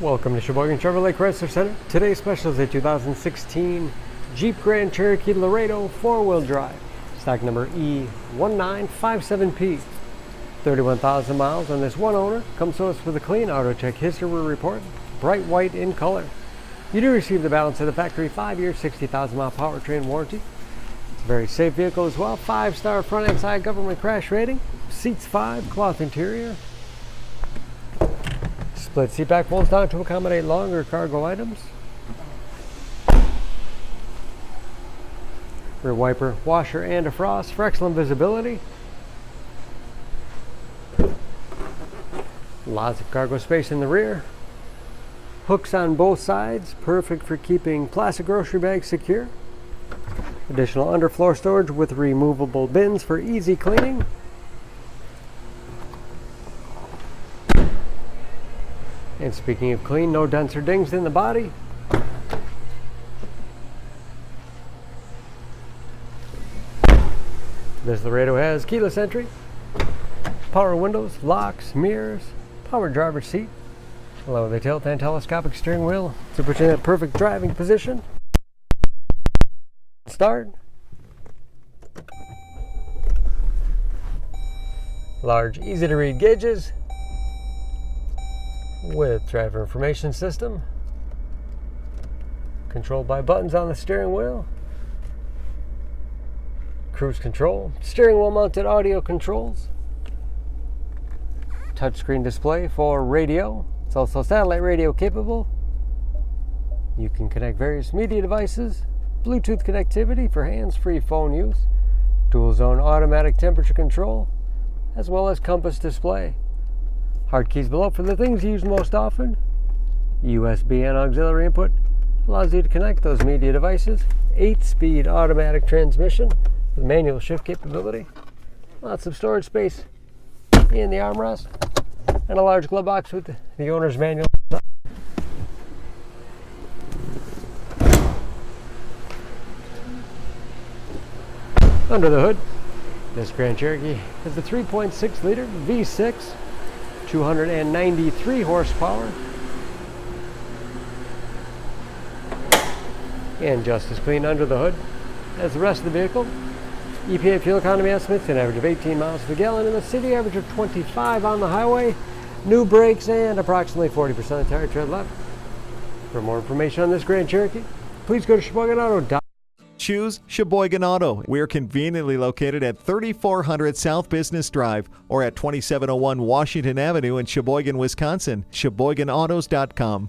Welcome to Sheboygan Chevrolet Chrysler Center. Today's special is a 2016 Jeep Grand Cherokee Laredo 4-wheel drive. Stock number E1957P. 31,000 miles on this one owner. Comes to us with a clean auto check history report. Bright white in color. You do receive the balance of the factory 5-year, 60,000 mile powertrain warranty. It's a very safe vehicle as well. 5-star front and side government crash rating. Seats 5, cloth interior. Split seat back folds down to accommodate longer cargo items. Rear wiper, washer, and defrost for excellent visibility. Lots of cargo space in the rear. Hooks on both sides, perfect for keeping plastic grocery bags secure. Additional underfloor storage with removable bins for easy cleaning. And speaking of clean, no dents or dings in the body. This Laredo has keyless entry, power windows, locks, mirrors, power driver's seat, along with a tilt and telescopic steering wheel to put you in that perfect driving position. Start. Large, easy to read gauges with driver information system, controlled by buttons on the steering wheel, cruise control, steering wheel mounted audio controls, touchscreen display for radio. It's also satellite radio capable. You can connect various media devices, Bluetooth connectivity for hands-free phone use, dual zone automatic temperature control, as well as compass display. Hard keys below for the things you use most often. USB and auxiliary input allows you to connect those media devices. 8-speed automatic transmission with manual shift capability. Lots of storage space in the armrest. And a large glove box with the owner's manual. Under the hood, this Grand Cherokee has the 3.6 liter V6. 293 horsepower, and just as clean under the hood as the rest of the vehicle. EPA fuel economy estimates an average of 18 miles per gallon in the city, average of 25 on the highway. New brakes and approximately 40% of tire tread left. For more information on this Grand Cherokee, please go to SheboyganAuto.com. Choose Sheboygan Auto. We're conveniently located at 3400 South Business Drive or at 2701 Washington Avenue in Sheboygan, Wisconsin. SheboyganAutos.com.